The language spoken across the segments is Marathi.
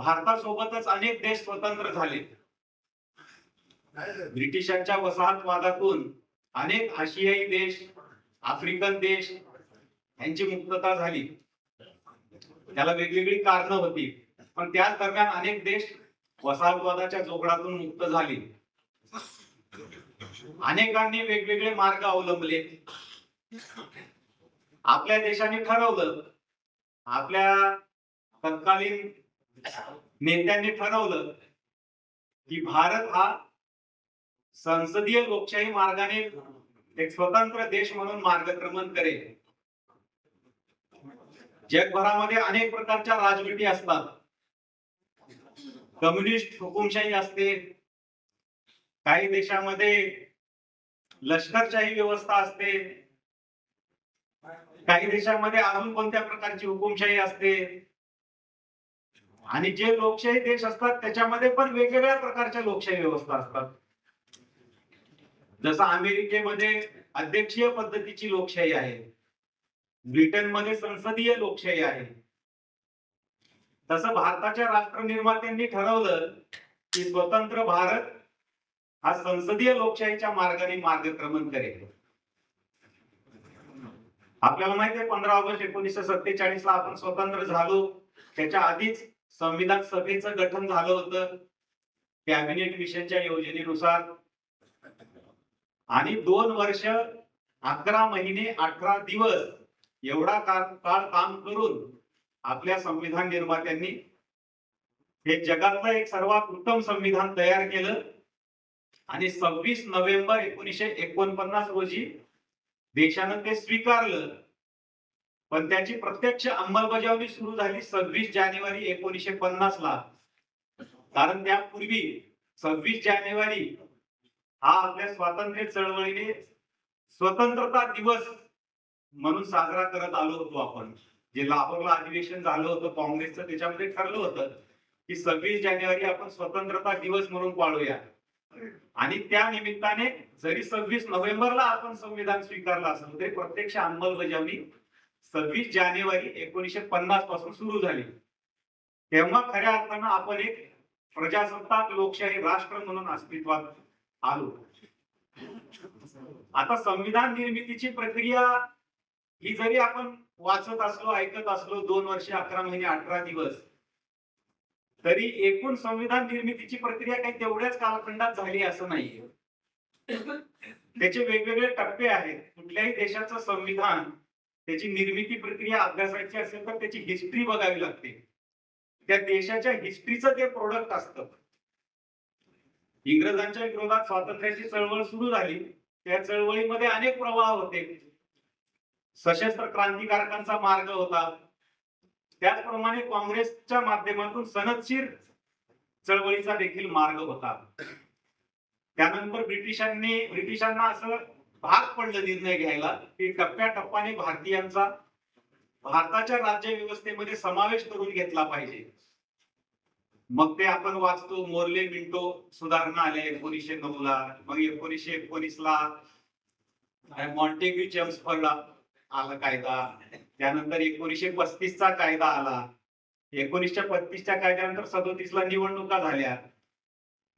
भारतासोबतच अनेक देश स्वतंत्र झाले. ब्रिटिशांच्या वसाहतवादातून अनेक आशियाई देश, आफ्रिकन देश यांची मुक्तता झाली. त्याला वेगवेगळी कारणं होती, पण त्याच दरम्यान अनेक देश वसाहतवादाच्या जोखडातून मुक्त झाले. अनेकांनी वेगवेगळे मार्ग अवलंबले. आपल्या देशाने ठरवलं, आपल्या तत्कालीन नेत्यांनी ठरवलं की भारत हा संसदीय लोकशाही मार्गाने एक स्वतंत्र देश म्हणून मार्गक्रमण करेल. जगभरामध्ये अनेक प्रकारच्या राजवटी असतात. कम्युनिस्ट हुकुमशाही असते, काही देशामध्ये लष्करशाही व्यवस्था असते, काही देशामध्ये अजून कोणत्या प्रकारची हुकुमशाही असते. आणि जे लोकशाही देश असतात त्याच्यामध्ये पण वेगवेगळ्या प्रकारच्या लोकशाही व्यवस्था असतात. जसं अमेरिकेमध्ये अध्यक्षीय पद्धतीची लोकशाही आहे, ब्रिटनमध्ये संसदीय लोकशाही आहे. तसं भारताच्या राष्ट्रनिर्मात्यांनी ठरवलं की स्वतंत्र भारत हा संसदीय लोकशाहीच्या मार्गाने मार्गक्रमण करेल. आपल्याला माहिती आहे 15 ऑगस्ट 1947 ला आपण स्वतंत्र झालो. त्याच्या आधीच संविधान सभेचं गठन झालं होतं कॅबिनेट मिशनच्या योजनेनुसार. आणि 2 वर्ष 11 महिने 18 दिवस एवढा काळ काम करून आपल्या संविधान निर्मात्यांनी हे जगातलं एक सर्वात उत्तम संविधान तयार केलं. आणि 26 नोव्हेंबर 1949 रोजी देशानं ते स्वीकारलं. पण त्याची प्रत्यक्ष अंमलबजावणी सुरू झाली 26 जानेवारी 1950 ला. कारण त्यापूर्वी 26 जानेवारी हा आपल्या स्वातंत्र्य चळवळीने स्वतंत्रता दिवस म्हणून साजरा करत आलो होतो आपण. जे लाहोरला अधिवेशन झालं होतं काँग्रेसचं, त्याच्यामध्ये ठरलं होतं की 26 जानेवारी आपण स्वतंत्रता दिवस म्हणून पाळूया. आणि त्या निमित्ताने जरी 26 नोव्हेंबरला आपण संविधान स्वीकारलं असलं तरी प्रत्यक्ष अंमलबजावणी 26 जानेवारी 1950 पासून सुरू झाली. तेव्हा खऱ्या अर्थानं आपण एक प्रजासत्ताक लोकशाही राष्ट्र म्हणून अस्तित्वात आलो. आता संविधान निर्मितीची प्रक्रिया ही जरी आपण वाचत असलो, ऐकत असलो 2 वर्ष 11 महिने 18 दिवस, तरी एकूण संविधान निर्मितीची प्रक्रिया काही तेवढ्याच कालखंडात झाली असं नाहीये. त्याचे वेगवेगळे टप्पे आहेत. कुठल्याही देशाचं संविधान, त्याची निर्मिती प्रक्रिया अभ्यासायची असेल तर त्याची हिस्ट्री बघावी लागते. त्या देशाच्या हिस्ट्रीचं ते प्रोडक्ट असतं. इंग्रजांच्या विरोधात स्वातंत्र्याची चळवळ सुरू झाली. त्या चळवळीमध्ये अनेक प्रवाह होते. सशस्त्र क्रांतिकारकांचा मार्ग होता. त्याचप्रमाणे काँग्रेसच्या माध्यमातून सनदशीर चळवळीचा देखील मार्ग होता. त्यानंतर ब्रिटिशांना असं भाग पडलं निर्णय घ्यायला की टप्प्याटप्प्याने भारतीयांचा भारताच्या राज्य व्यवस्थेमध्ये समावेश करून घेतला पाहिजे. मग ते आपण वाचतो मोर्ले मिंटो सुधारणा आल्या 1909 ला. मग 1919 ला मॉन्टेग्यू चेम्सफोर्ड आला कायदा. त्यानंतर 1935 चा कायदा आला. 1935 च्या कायद्यानंतर 37 ला निवडणुका झाल्या.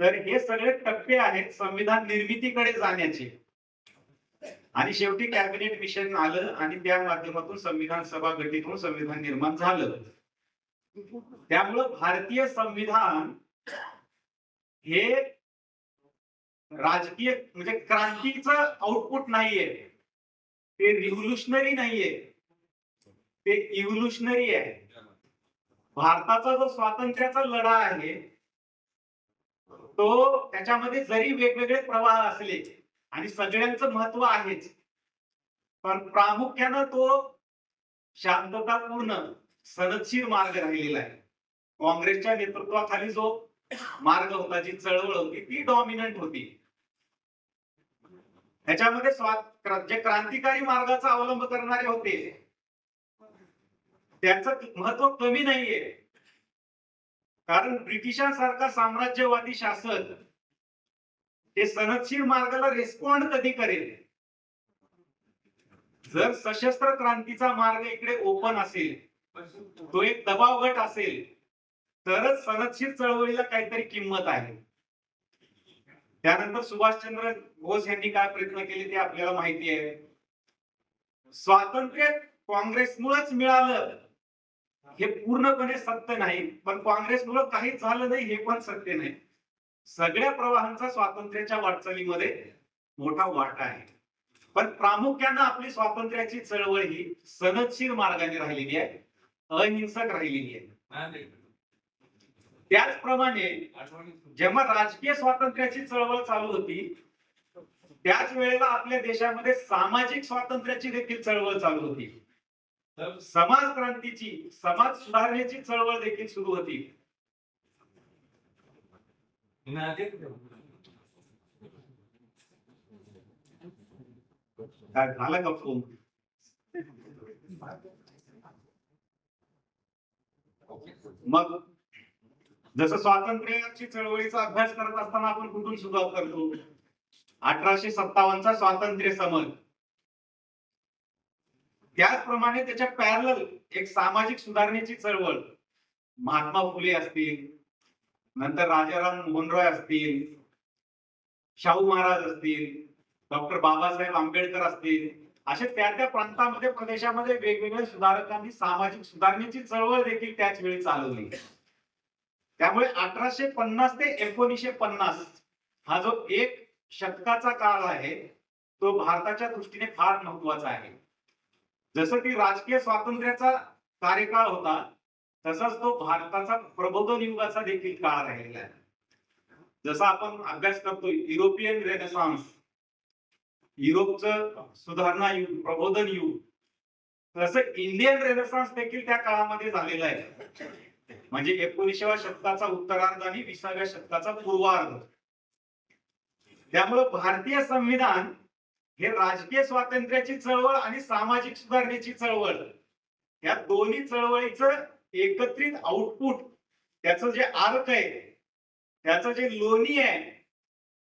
तर हे सगळे टप्पे आहेत संविधान निर्मितीकडे जाण्याचे. आणि शेवटी कॅबिनेट मिशन आलं आणि त्या माध्यमातून संविधान सभा गठीत होऊन संविधान निर्माण झालं. त्यामुळं भारतीय संविधान हे राजकीय म्हणजे क्रांतीचं आउटपुट नाहीये, ते रिव्होल्युशनरी नाहीये, ते इव्होल्युशनरी आहे. भारताचा जो स्वातंत्र्याचा लढा आहे तो त्याच्यामध्ये जरी वेगवेगळे प्रवाह असले आणि सगळ्यांचं महत्व आहेच, पण प्रामुख्यानं तो शांततापूर्ण सनदशीर मार्ग राहिलेला आहे. काँग्रेसच्या नेतृत्वाखाली जो मार्ग होता, जी चळवळ होती ती डॉमिनंट होती. त्याच्यामध्ये जे क्रांतिकारी मार्गाचा अवलंब करणारे होते त्यांचं महत्व कमी नाहीये. कारण ब्रिटिशांसारखा साम्राज्यवादी शासन हे सनदशीर मार्गाला रिस्पॉन्ड कधी करेल? जर सशस्त्र क्रांतीचा मार्ग इकडे ओपन असेल, तो एक दबाव गट असेल, तरच सनदशीर चळवळीला काहीतरी किंमत आहे. त्यानंतर सुभाषचंद्र बोस यांनी काय प्रयत्न केले ते आपल्याला माहिती आहे. स्वातंत्र्य काँग्रेसमुळेच मिळालं हे पूर्णपणे सत्य नाही, पण काँग्रेसमुळे काहीच झालं नाही हे पण सत्य नाही. सगळ्या प्रवाहांचा स्वातंत्र्याच्या वाटचालीमध्ये मोठा वाटा आहे. पण प्रामुख्यानं आपली स्वातंत्र्याची चळवळ ही सनदशीर मार्गाने राहिलेली आहे, अहिंसक राहिलेली आहे. त्याचप्रमाणे जेव्हा राजकीय स्वातंत्र्याची चळवळ चालू होती त्याच वेळेला आपल्या देशामध्ये सामाजिक स्वातंत्र्याची देखील चळवळ चालू होती. समाज क्रांतीची, समाज सुधारणेची चळवळ देखील सुरू होती. काय झालं का फोन? मग जसं स्वातंत्र्याची चळवळीचा अभ्यास करत असताना आपण कुठून सुरुवात करतो? 1857चा स्वातंत्र्य समर. त्याचप्रमाणे त्याच्या पॅरलल एक सामाजिक सुधारणेची चळवळ महात्मा फुले असतील, नंतर राजाराम मोहन रॉय असतील, शाहू महाराज असतील, डॉक्टर बाबासाहेब आंबेडकर असतील, असे त्या त्या प्रांतामध्ये प्रदेशामध्ये वेगवेगळ्या सुधारकांनी सामाजिक सुधारणेची चळवळ देखील त्याच वेळी चालवली. त्यामुळे 1850 ते 1950 हा जो एक शतकाचा काळ आहे तो भारताच्या दृष्टीने फार महत्वाचा आहे. जसं की राजकीय स्वातंत्र्याचा कार्यकाळ होता तसाच तो भारताचा प्रबोधन युगाचा देखील काळ राहिलेला आहे. जसा आपण अभ्यास करतो युरोपियन रेनेसान्स, युरोपचं सुधारणा युग, प्रबोधन युग, तसं इंडियन रेनेसान्स देखील त्या काळामध्ये झालेला आहे. म्हणजे 19व्या शतकाचा उत्तरार्ध आणि 20व्या शतकाचा पूर्वार्ध. त्यामुळे भारतीय संविधान हे राजकीय स्वातंत्र्याची चळवळ आणि सामाजिक सुधारणेची चळवळ या दोन्ही चळवळीचं एकत्रित आउटपुट, त्याचं जे आर्क आहे, त्याचं जे लोणी आहे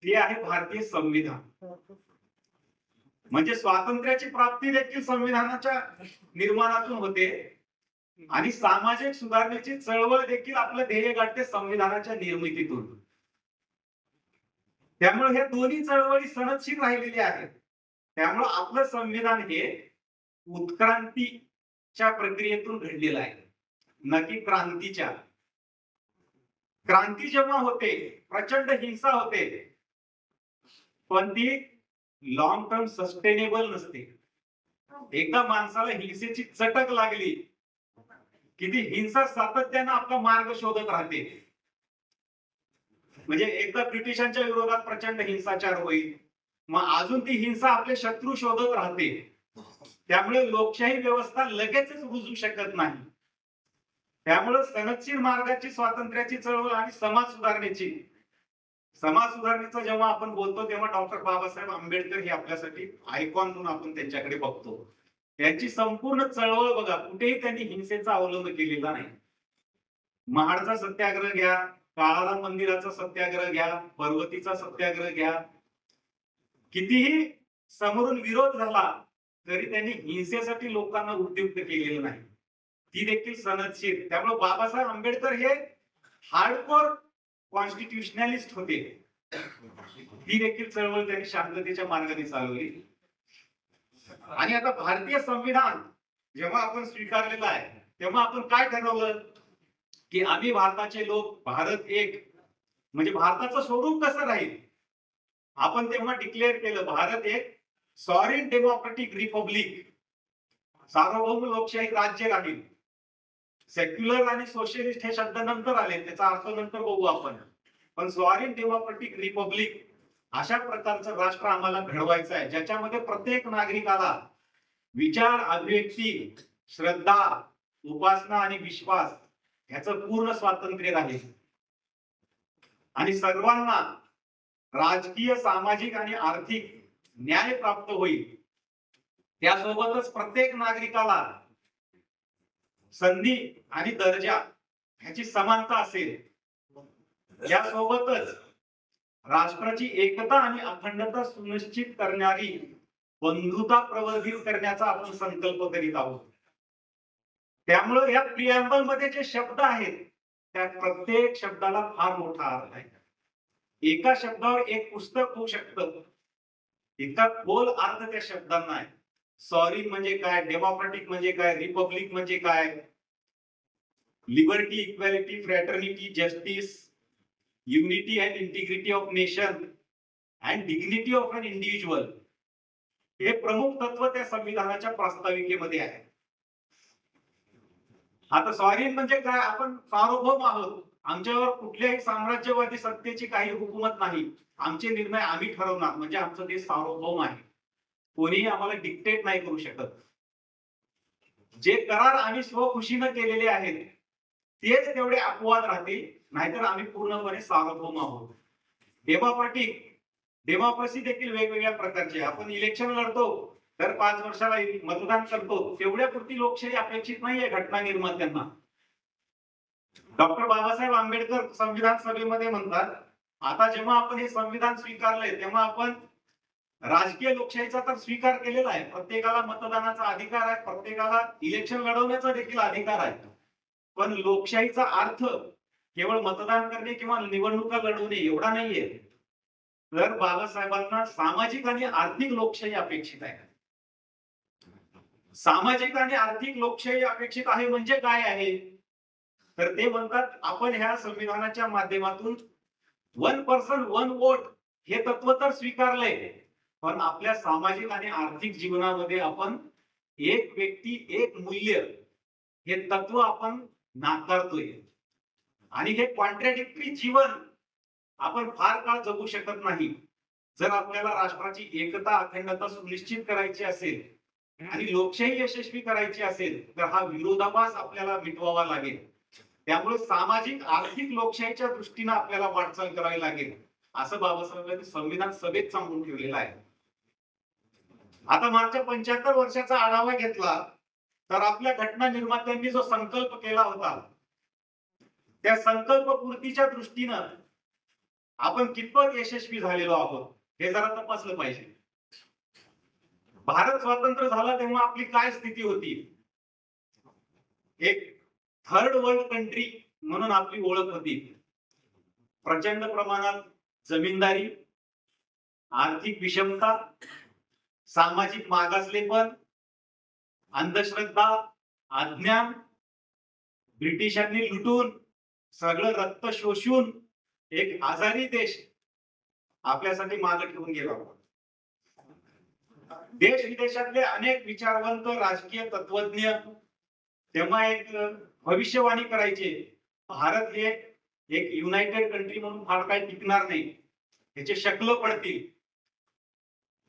ते आहे भारतीय संविधान. म्हणजे स्वातंत्र्याची प्राप्ती देखील संविधानाच्या निर्माणातून होते आणि सामाजिक सुधारणेची चळवळ देखील आपलं ध्येय गाठते संविधानाच्या निर्मितीतून. त्यामुळे हे दोन्ही चळवळी सनदशीर राहिलेली आहेत. त्यामुळे आपलं संविधान हे उत्क्रांतीच्या प्रक्रियेतून घडलेलं आहे, नक्की क्रांतीच्या. क्रांती जेव्हा होते प्रचंड हिंसा होते, पण ती लॉंग टर्म सस्टेनेबल नसते. एकदा माणसाला हिंसेची चटक लागली की ती हिंसा सातत्यानं आपला मार्ग शोधत राहते. म्हणजे एकदा ब्रिटिशांच्या विरोधात प्रचंड हिंसाचार होईल, मग अजून ती हिंसा आपले शत्रू शोधत राहते. त्यामुळे लोकशाही व्यवस्था लगेचच रुजू शकत नाही. त्यामुळे सनदशीर मार्गाची स्वातंत्र्याची चळवळ आणि समाज सुधारणेचा जेव्हा आपण बोलतो तेव्हा डॉक्टर बाबासाहेब आंबेडकर हे आपल्यासाठी आयकॉन म्हणून आपण त्यांच्याकडे बघतो. त्यांची संपूर्ण चळवळ बघा, कुठेही त्यांनी हिंसेचा अवलंब केलेला नाही. महाडचा सत्याग्रह घ्या, काळाराम मंदिराचा सत्याग्रह घ्या, पर्वतीचा सत्याग्रह घ्या, कितीही समोरून विरोध झाला तरी त्यांनी हिंसेसाठी लोकांना उद्युक्त केलेलं नाही. ती देखील सनदशीर. त्यामुळे बाबासाहेब आंबेडकर हे हार्डकोर कॉन्स्टिट्युशनलिस्ट होते. ती देखील चळवळ त्यांनी शांततेच्या मार्गाने चालवली. आणि आता भारतीय संविधान जेव्हा आपण स्वीकारलेलं आहे तेव्हा आपण काय ठरवलं की आम्ही भारताचे लोक, भारत एक, म्हणजे भारताचं स्वरूप कसं राहील. आपण तेव्हा डिक्लेअर केलं भारत एक सॉव्हरेन डेमोक्रेटिक रिपब्लिक, सार्वभौम लोकशाही राज्य राहील. सेक्युलर आणि सोशलिस्ट हे शब्द नंतर आले, त्याचा अर्थ नंतर बघू आपण. पण सॉव्हरेन डेमोक्रेटिक रिपब्लिक अशा प्रकारचं राष्ट्र आम्हाला घडवायचं आहे ज्याच्यामध्ये प्रत्येक नागरिकाला विचार, अभिव्यक्ती, श्रद्धा, उपासना आणि विश्वास याचं पूर्ण स्वातंत्र्य राहील. आणि सर्वांना राजकीय, सामाजिक आणि आर्थिक न्याय प्राप्त होईल. त्यासोबतच प्रत्येक नागरिकाला संधी आणि दर्जा ह्याची समानता असेल. यासोबतच राष्ट्राची एकता आणि अखंडता सुनिश्चित करणारी बंधुता प्रवर्धित करण्याचा आपण संकल्प करीत आहोत. त्यामुळे या प्रिअम्बल मध्ये जे शब्द आहेत त्या प्रत्येक शब्दाला फार मोठा अर्थ आहे. एका शब्दावर एक पुस्तक होऊ शकतं, इतका खोल अर्थ त्या शब्दांना आहे. सॉरी म्हणजे काय, डेमोक्रेटिक म्हणजे काय, रिपब्लिक म्हणजे काय, liberty, equality, fraternity, justice, unity and integrity of nation and dignity of an individual, हे प्रमुख तत्व त्या संविधानाच्या प्रास्ताविकेमध्ये आहे. आता स्वाधीन म्हणजे काय, आपण सार्वभौम आहोत, आमच्यावर कुठल्याही साम्राज्यवादी सत्तेची काही हुकूमत नाही, आमचे निर्णय आम्ही ठरवणार, म्हणजे आमचं देश सार्वभौम आहे, कोणीही आम्हाला डिक्टेट नाही करू शकत. जे करार आम्ही स्वखुशीनं केलेले आहेत तेच तेवढे अपवाद राहतील, नाहीतर आम्ही पूर्णपणे सार्वभौम आहोत. डेमोक्रेसी देखील वेगवेगळ्या प्रकारची आहे. आपण इलेक्शन लढतो, दर 5 वर्षाला मतदान करतो, तेवढ्या पुरती लोकशाही अपेक्षित नाहीये घटना निर्मात्यांना. डॉक्टर बाबासाहेब आंबेडकर संविधान सभेमध्ये म्हणतात, आता जेव्हा आपण हे संविधान स्वीकारलंय तेव्हा आपण राजकीय लोकशाहीचा तर स्वीकार केलेला आहे, प्रत्येकाला मतदानाचा अधिकार आहे, प्रत्येकाला इलेक्शन लढवण्याचा देखील अधिकार आहे, पण लोकशाहीचा अर्थ केवळ मतदान करणे किंवा निवडणुका लढवणे एवढा नाहीये. तर बाबासाहेबांना सामाजिक आणि आर्थिक लोकशाही अपेक्षित आहे. सामाजिक आणि आर्थिक लोकशाही अपेक्षित आहे म्हणजे काय आहे, तर ते म्हणतात आपण ह्या संविधानाच्या माध्यमातून 1 पर्सन 1 वोट हे तत्व तर स्वीकारलंय, पण आपल्या सामाजिक आणि आर्थिक जीवनामध्ये आपण एक व्यक्ती एक मूल्य हे तत्व आपण नाकारतोय. आणि हे कॉन्ट्रॅडिक्टरी जीवन आपण फार काळ जगू शकत नाही. जर आपल्याला राष्ट्राची एकता अखंडता सुनिश्चित करायची असेल आणि लोकशाही यशस्वी करायची असेल, तर हा विरोधाभास आपल्याला मिटवावा लागेल. त्यामुळे सामाजिक आर्थिक लोकशाहीच्या दृष्टीने आपल्याला वाटचाल करावी लागेल, असं बाबासाहेबांनी संविधान सभेत सांगून ठेवलेलं आहे. आता मागच्या 75 वर्षाचा आढावा घेतला तर आपल्या घटना निर्मात्यांनी जो संकल्प केला होता, त्या संकल्प पूर्तीच्या दृष्टीनं आपण कितपत यशस्वी झालेलो आहोत हे जरा तपासलं पाहिजे. भारत स्वतंत्र झाला तेव्हा आपली काय स्थिती होती, एक थर्ड वर्ल्ड कंट्री म्हणून आपली ओळख होती. प्रचंड प्रमाणात जमीनदारी, आर्थिक विषमता, सामाजिक मागासलेपण, अंधश्रद्धा, अज्ञान, ब्रिटिशांनी लुटून सगळं रक्त शोषून एक आजारी देश आपल्यासाठी मागे ठेवून गेला. देश विदेशातले अनेक विचारवंत राजकीय तत्वज्ञ तेव्हा एक भविष्यवाणी करायचे, भारत हे एक युनायटेड कंट्री म्हणून फार काही टिकणार नाही, ह्याचे शकल पडतील,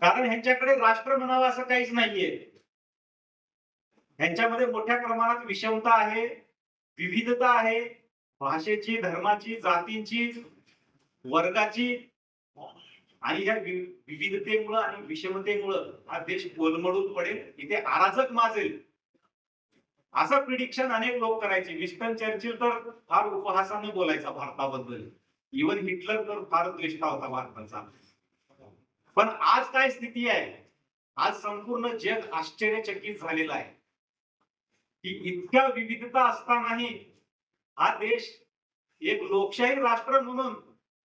कारण ह्यांच्याकडे राष्ट्र म्हणावं असं काहीच नाहीये. ह्यांच्यामध्ये मोठ्या प्रमाणात विषमता आहे, विविधता आहे, भाषेची, धर्माची, जातींची, वर्गाची, आणि या विविधतेमुळे आणि विषमतेमुळे हा देश कोलमडून पडेल, इथे अराजक माजेल, असं प्रिडिक्शन अनेक लोक करायचे. विन्स्टन चर्चिल तर फार उपहासाने बोलायचा भारताबद्दल, इवन हिटलर तर फार द्वेष्टा होता भारताचा. पण आज काय स्थिती आहे, आज संपूर्ण जग आश्चर्यचकित झालेला आहे की इतक्या विविधता असतानाही हा देश एक लोकशाही राष्ट्र म्हणून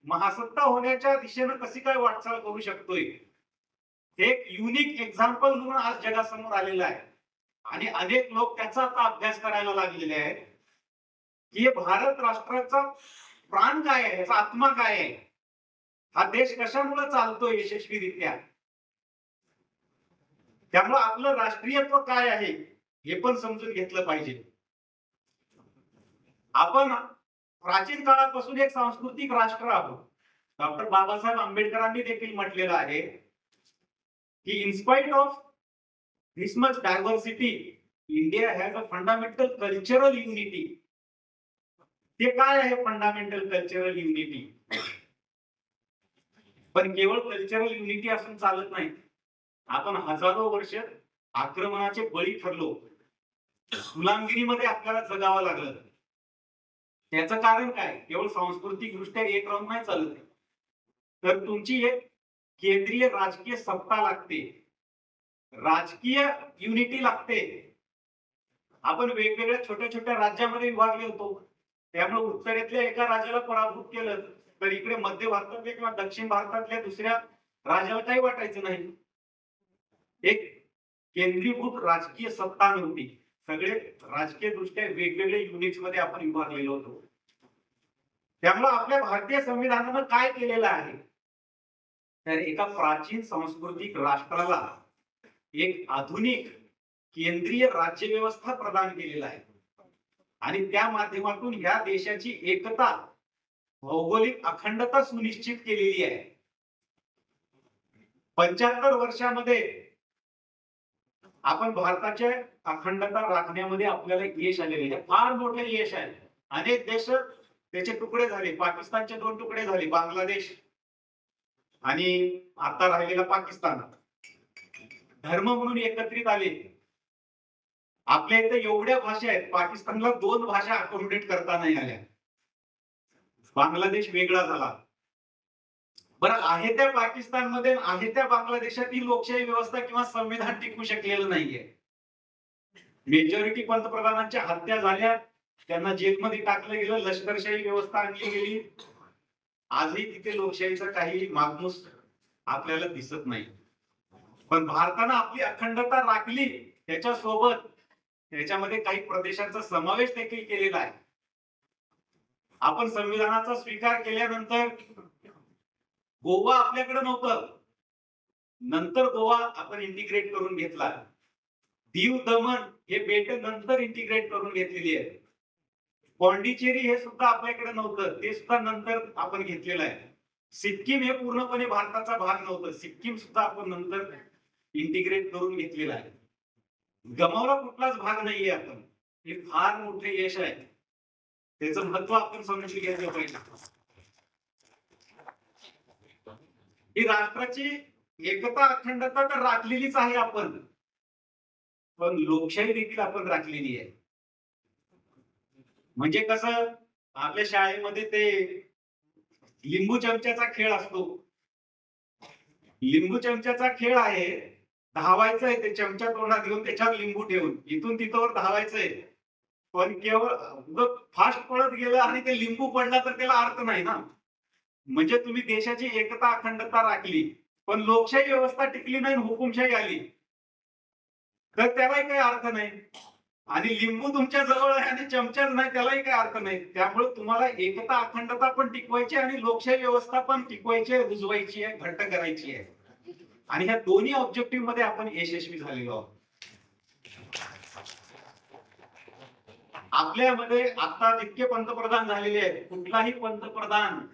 महासत्ता होण्याच्या दिशेने कशी काय वाटचाल करू शकतोय, एक युनिक एक्झाम्पल म्हणून आज जगासमोर आलेला आहे. आणि अनेक लोक त्याचा आता अभ्यास करायला लागलेले आहेत की भारत राष्ट्राचा प्राण काय आहे, याचा आत्मा काय आहे, हा देश कशामुळे चालतोय यशस्वीरित्या. त्यामुळे आपलं राष्ट्रीयत्व काय आहे हे पण समजून घेतलं पाहिजे. आपण प्राचीन काळापासून एक सांस्कृतिक राष्ट्र आहोत. डॉक्टर बाबासाहेब आंबेडकरांनी देखील म्हटलेलं आहे की in spite of this much diversity, India has a fundamental cultural unity. ते काय आहे फंडामेंटल कल्चरल युनिटी? पण केवळ कल्चरल युनिटी असून चालत नाही. आपण हजारो वर्ष आक्रमणाचे बळी ठरलो, गुलामगिरीमध्ये आपल्याला जगावं लागलं. त्याचं कारण काय, केवळ सांस्कृतिक दृष्ट्या एक राहून नाही चालत, तर तुमची एक केंद्रीय राजकीय सत्ता लागते, राजकीय युनिटी लागते. आपण वेगवेगळ्या छोट्या छोट्या राज्यामध्ये विभागले होतो, त्यामुळे उत्तरेतल्या एका राजाला पराभूत केलं तर इकडे मध्य भारतातल्या किंवा दक्षिण भारतातल्या दुसऱ्या राजाला काही वाटायचं नाही. एक केंद्रीभूत राजकीय सत्ता नव्हती. सगळे राजकीय दृष्ट्या वेगवेगळे युनिट्स मध्ये आपण विभागलेलो होतो. त्यामुळे आपल्या भारतीय संविधानानं काय केलेलं आहे, तर एका प्राचीन सांस्कृतिक राष्ट्राला एक आधुनिक केंद्रीय राज्य व्यवस्था प्रदान केलेला आहे आणि त्या माध्यमातून या देशाची एकता, भौगोलिक अखंडता सुनिश्चित केलेली आहे. 75 वर्षामध्ये आपण भारताच्या अखंडता राखण्यामध्ये आपल्याला यश आलेले आहे, फार मोठे यश आहे. अनेक देश त्याचे तुकडे झाले, पाकिस्तानचे 2 तुकडे झाले, बांगलादेश आणि आता राहिलेला पाकिस्तान. धर्म म्हणून एकत्रित आले. आपल्या इथे एवढ्या भाषा आहेत, पाकिस्तानला 2 भाषा अकोमोडेट करता नाही आल्या. बांगलादेश वेगळा झाला. बरं, आहे त्या पाकिस्तानमध्ये आहे त्या बांगलादेशात ही लोकशाही व्यवस्था किंवा संविधान टिकू शकलेलं नाहीये. मेजॉरिटी पंतप्रधानांच्या हत्या झाल्या, त्यांना जेलमध्ये टाकलं गेलं, लष्करशाही व्यवस्था आणली गेली. आजही तिथे लोकशाहीचा काही मागमूस आपल्याला दिसत नाही. पण भारतानं आपली अखंडता राखली, त्याच्यासोबत त्याच्यामध्ये काही प्रदेशांचा समावेश देखील केलेला आहे. आपण संविधानाचा स्वीकार केल्यानंतर गोवा आपल्याकडे नव्हतं, नंतर गोवा आपण इंटिग्रेट करून घेतला. दीव दमण हे बेट नंतर इंटिग्रेट करून घेतलेली आहे. पॉंडिचेरी हे सुद्धा आपल्याकडे नव्हतं, ते सुद्धा नंतर आपण घेतलेलं आहे. सिक्कीम हे पूर्णपणे भारताचा भाग नव्हतं, सिक्कीम सुद्धा आपण नंतर इंटिग्रेट करून घेतलेला आहे. गमावला कुठलाच भाग नाहीये आपण. हे फार मोठे यश आहे, त्याचं महत्व आपण समजून घ्यायला पाहिजे. ही राष्ट्राची एकता अखंडता तर राखलेलीच आहे आपण, पण लोकशाही देखील आपण राखलेली आहे. म्हणजे कसं, आपल्या शाळेमध्ये ते लिंबू चमच्याचा खेळ असतो. लिंबू चमच्याचा खेळ आहे, धावायचंय, ते चमचा तोंडात घेऊन त्याच्यावर लिंबू ठेवून इथून तिथवर धावायचंय. पण केवळ फास्ट पळत गेलं आणि ते लिंबू पडला तर त्याला अर्थ नाही ना. म्हणजे तुम्ही देशाची एकता अखंडता राखली, पण लोकशाही व्यवस्था टिकली नाही, हुकुमशाही आली, तर त्यालाही काही अर्थ नाही. आणि लिंबू तुमच्या जवळ आहे आणि चमचाच नाही, त्यालाही काही अर्थ नाही. त्यामुळे तुम्हाला एकता अखंडता पण टिकवायची आणि लोकशाही व्यवस्था पण टिकवायची आहे, रुजवायची आहे, घट्ट करायची आहे. आणि ह्या दोन्ही ऑब्जेक्टिव्ह मध्ये आपण यशस्वी झालेलो आहोत. आपल्यामध्ये आता जितके पंतप्रधान झालेले आहेत, कुठलाही पंतप्रधान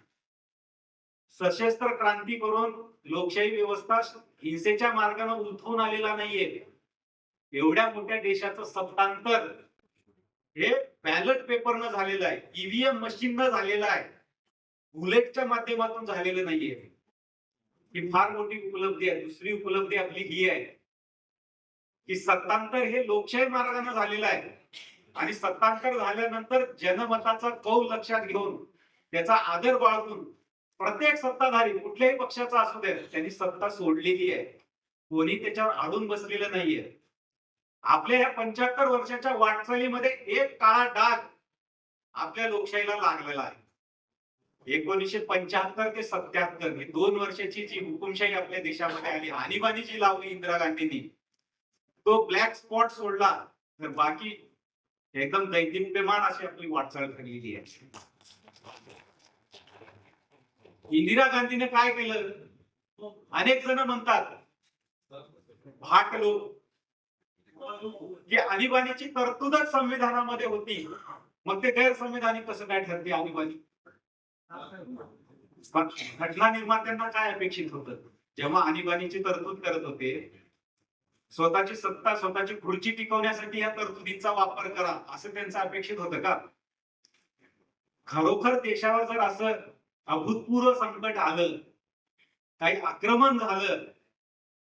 सशस्त्र क्रांती करून लोकशाही व्यवस्था हिंसेच्या मार्गाने उलथवून आलेला नाहीये. एवढ्या मोठ्या देशाचं सत्तांतर हे बॅलेट पेपरनं झालेलं आहे, ईव्हीएम मशीननं झालेलं आहे, बुलेटच्या माध्यमातून झालेलं नाहीये. ही फार मोठी उपलब्धी आहे. दुसरी उपलब्धी आपली ही आहे की सत्तांतर हे लोकशाही मार्गाने झालेलं आहे आणि सत्तांतर झाल्यानंतर जनमताचा कौल लक्षात घेऊन त्याचा आदर बाळगून प्रत्येक सत्ताधारी कुठल्याही पक्षाचा असू दे, त्यांनी सत्ता सोडलेली आहे. कोणी त्याच्यावर अडून बसलेलं नाहीये. आपल्या या 75 वर्षाच्या वाटचालीमध्ये एक काळा डाग आपल्या लोकशाहीला लागलेला आहे. 1975 ते 77 ही 2 वर्षाची जी हुकुमशाही आपल्या देशामध्ये आली, आणीबाणी जी लावली इंदिरा गांधींनी, तो ब्लॅक स्पॉट सोडला तर बाकी एकदम दैदिप्यमान अशी आपली वाटचाल ठरलेली आहे. इंदिरा गांधीने काय केलं, अनेक जण म्हणतात भाट लोक की आणीबाणीची तरतूदच संविधानामध्ये होती, मग ते गैरसंविधानिक कसं काय ठरते आणीबाणी. घटना निर्मात्यांना काय अपेक्षित होतं, जेव्हा आणीबाणीची तरतूद करत होते, स्वतःची सत्ता स्वतःची खुर्ची टिकवण्यासाठी या तरतुदींचा वापर करा असं त्यांचं अपेक्षित होतं का. खरोखर देशावर जर असं अभूतपूर्व संकट आलं, काही आक्रमण झालं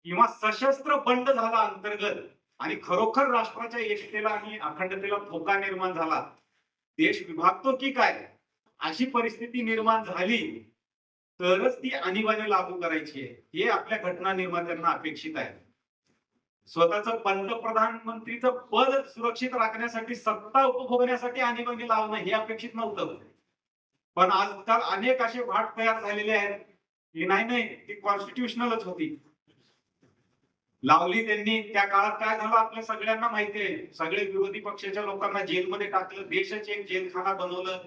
किंवा सशस्त्र बंड झाला अंतर्गत आणि खरोखर राष्ट्राच्या एकतेला आणि अखंडतेला धोका निर्माण झाला, देश विभागतो की काय अशी परिस्थिती निर्माण झाली, तरच ती आणीबाणी लागू करायची आहे. हे आपल्या घटना निर्मात्यांना अपेक्षित आहे. स्वतःचं पंतप्रधानमंत्रीचं पद सुरक्षित राखण्यासाठी, सत्ता उपभोगण्यासाठी आणीबाणी लावणं हे अपेक्षित नव्हतं. पण आजकाल अनेक असे भाट तयार झालेले आहेत की नाही ती कॉन्स्टिट्युशनलच होती. लावली त्यांनी. त्या काळात काय झालं आपल्या सगळ्यांना माहिती आहे. सगळे विरोधी पक्षाच्या लोकांना जेलमध्ये टाकलं, देशाचे एक जेलखाना बनवलं.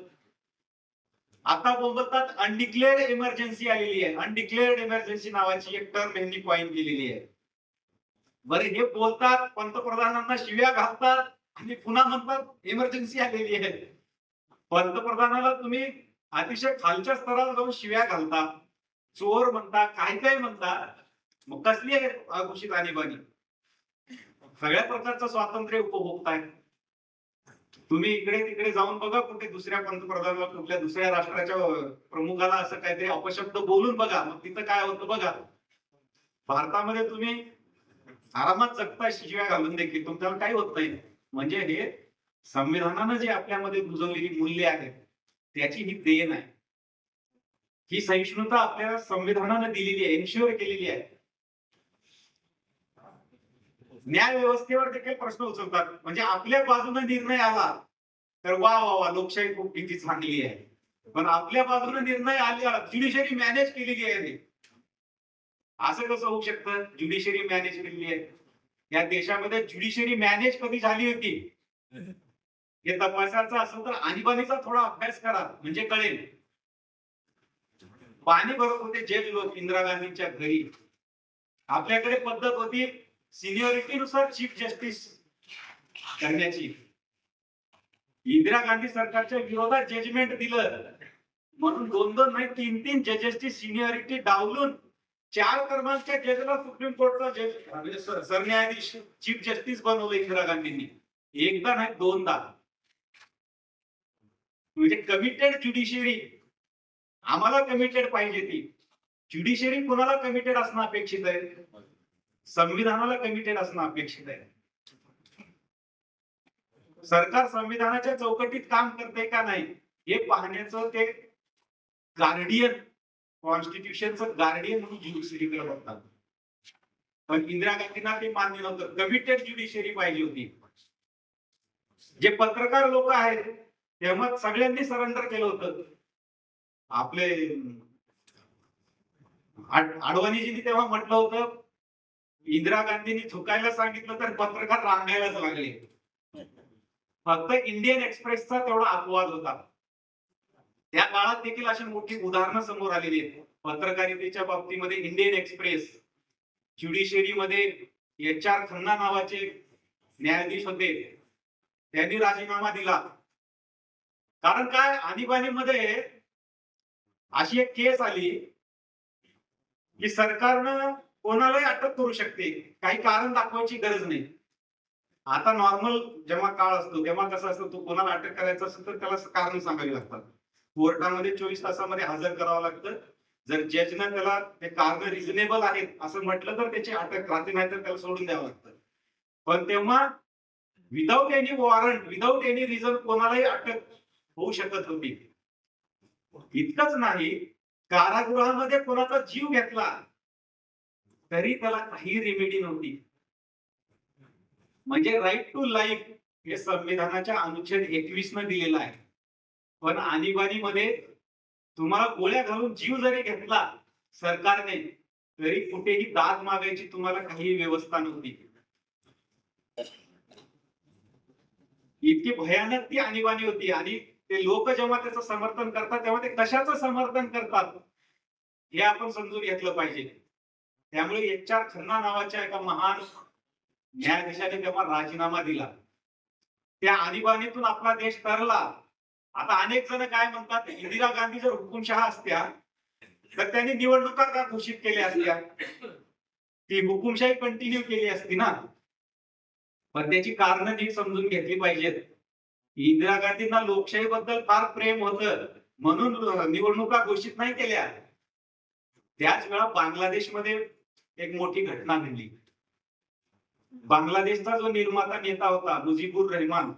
आता बोलतात अनडिक्लेअर्ड इमर्जन्सी आलेली आहे. अनडिक्लेअर्ड इमर्जन्सी नावाची एक टर्म यांनी कॉइन केलेली आहे. बरे हे बोलतात, पंतप्रधानांना शिव्या घालतात आणि पुन्हा म्हणतात इमर्जन्सी आलेली आहे. पंतप्रधानाला तुम्ही अतिशय खालच्या स्तरावर जाऊन शिव्या घालता, चोर म्हणता, काय काय म्हणता. मग कसली आहे घोषित आणीबाणी? सगळ्या प्रकारचं स्वातंत्र्य उपभोगताय तुम्ही. इकडे तिकडे जाऊन बघा, कुठे दुसऱ्या पंतप्रधानाला, कुठल्या दुसऱ्या राष्ट्राच्या प्रमुखाला असं काहीतरी अपशब्द बोलून बघा, मग तिथं काय होतं बघा. भारतामध्ये तुम्ही आरामात जगता शिव्या घालून देखील, तुमच्याला काही होत नाही. म्हणजे हे संविधानानं जे आपल्यामध्ये रुजवलेली मूल्य आहेत त्याची ही देण आहे. ही सहिष्णुता आपल्याला संविधानानं दिलेली आहे, एन्श्युअर केलेली आहे. न्याय व्यवस्थेवर देखील प्रश्न उचलतात. म्हणजे आपल्या बाजूने निर्णय आला तर वा वा वा, लोकशाही खूप किती चांगली आहे. पण आपल्या बाजूने निर्णय आला, ज्युडिशरी मॅनेज केलेली आहे. असं कसं होऊ शकतं? ज्युडिशरी मॅनेज केलेली आहे. या देशामध्ये ज्युडिशरी मॅनेज कधी झाली होती हे तपासायचं असेल तर आणीबाणीचा थोडा अभ्यास करा, म्हणजे कळेल. पाणी भरत होते जज लोक इंदिरा गांधींच्या घरी. आपल्याकडे पद्धत होती सिनियरिटीनुसार चीफ जस्टिस करण्याची. इंदिरा गांधी सरकारच्या विरोधात जजमेंट दिलं म्हणून 2-2 नाही 3-3 जजेसची सिनियरिटी डावलून 4 क्रमांकच्या जजला सुप्रीम कोर्टचा जज म्हणजे सरन्यायाधीश चीफ जस्टिस बनवलं इंदिरा गांधींनी. एकदा नाही 2दा. म्हणजे कमिटेड ज्युडिशरी. आम्हाला कमिटेड पाहिजे ती ज्युडिशरी. कोणाला कमिटेड असणं अपेक्षित आहे? संविधानाला कमिटेड असणं अपेक्षित आहे. सरकार संविधानाच्या चौकटीत काम करते का नाही हे पाहण्याचं ते गार्डियन, कॉन्स्टिट्यूशनचं गार्डियन म्हणून ज्युडिशरीकडे बघतात. पण इंदिरा गांधींना ते मान्य नव्हतं. कमिटेड ज्युडिशरी पाहिजे होती. जे पत्रकार लोक आहेत तेव्हा सगळ्यांनी सरेंडर केलं होतं. आपले आडवाणीजींनी तेव्हा म्हटलं होतं इंदिरा गांधींनी झुकायला सांगितलं तर पत्रकार रांगायलाच लागले. फक्त इंडियन एक्सप्रेसचा तेवढा अपवाद होता. त्या काळात देखील अशी मोठी उदाहरणं समोर आलेली आहेत पत्रकारितेच्या बाबतीमध्ये. इंडियन एक्सप्रेस, ज्युडिशरी मध्ये HR खन्ना नावाचे न्यायाधीश होते, त्यांनी राजीनामा दिला. कारण काय, आणीबाणीमध्ये अशी एक केस आली की सरकारनं कोणालाही अटक करू शकते, काही कारण दाखवायची गरज नाही. आता नॉर्मल जेव्हा काळ असतो तेव्हा कसं असतं, तो कोणाला अटक करायचं असेल तर त्याला कारण सांगावी लागतात. कोर्टामध्ये 24 तासामध्ये हजर करावं लागतं. जर जजनं त्याला ते कारण रिझनेबल आहेत असं म्हटलं तर त्याची अटक राहते, नाही तर त्याला सोडून द्यावं लागतं. पण तेव्हा without any warrant, without any reason कोणालाही अटक होऊ शकत होती. इतकंच नाही, कारागृहामध्ये कोणाचा जीव घेतला तरी त्याला काही रेमेडी नव्हती. म्हणजे राईट टू लाईफ हे संविधानाच्या अनुच्छेद 21 न दिलेलं आहे. पण आणीबाणीमध्ये तुम्हाला गोळ्या घालून जीव जरी घेतला सरकारने तरी कुठेही दाद मागायची तुम्हाला काही व्यवस्था नव्हती. इतकी भयानक ती आणीबाणी होती. आणि ते लोक जेव्हा त्याचं समर्थन करतात तेव्हा ते कशाचं समर्थन करतात हे आपण समजून घेतलं पाहिजे. त्यामुळे HR खन्ना नावाच्या एका महान न्यायाधीशाने जेव्हा राजीनामा दिला, त्या आणीबाणीतून आपला देश तरला. आता अनेक जण काय म्हणतात, इंदिरा गांधी जर हुकुमशहा असत्या तर त्यांनी निवडणुका का घोषित केल्या असत्या, ती हुकुमशाही कंटिन्यू केली असती ना. पण त्याची कारणं नीट समजून घेतली पाहिजेत. इंदिरा गांधींना लोकशाहीबद्दल फार प्रेम होतं म्हणून निवडणुका घोषित नाही केल्या. त्याच वेळा बांगलादेशमध्ये एक मोठी घटना घडली. बांगलादेशचा जो निर्माता नेता होता मुजीबुर रहमान,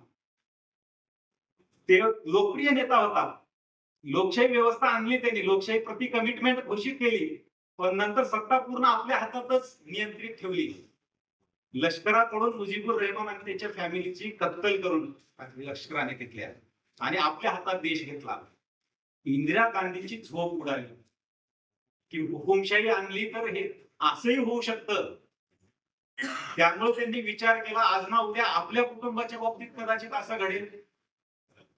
ते लोकप्रिय नेता होता. लोकशाही व्यवस्था आणली त्यांनी, लोकशाही प्रति कमिटमेंट घोषित केली, पण नंतर सत्ता पूर्ण आपल्या हातातच नियंत्रित ठेवली. लष्कराकडून मुजीबुर रहमान आणि त्याच्या फॅमिलीची कत्तल करून लष्कराने घेतल्या आणि आपल्या हातात देश घेतला. इंदिरा गांधीची झोप उडाली की हुकुमशाही आणली तर हे असंही होऊ शकतं. त्यामुळे त्यांनी विचार केला आज ना उद्या आपल्या कुटुंबाच्या बाबतीत कदाचित असं घडेल.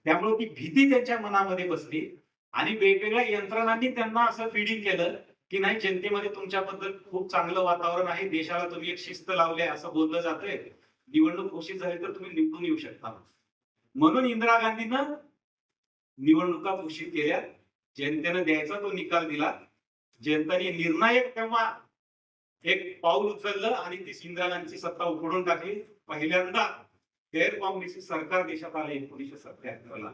त्यामुळे ती भीती त्यांच्या मनामध्ये बसली आणि वेगवेगळ्या यंत्रणांनी त्यांना असं फीडिंग केलं की नाही, जनतेमध्ये तुमच्याबद्दल खूप चांगलं वातावरण आहे, देशाला तुम्ही एक शिस्त लावली आहे असं बोललं जातंय, निवडणूक घोषित झाली तर तुम्ही निवडून येऊ शकता. म्हणून इंदिरा गांधीनं निवडणुका घोषित केल्या, जनतेनं द्यायचा तो निकाल दिला. जनतेने निर्णायक तेव्हा एक पाऊल उचललं आणि ती इंदिरा गांधीची सत्ता उखडून टाकली. पहिल्यांदा गैर काँग्रेसी सरकार देशात आले 1977 ला.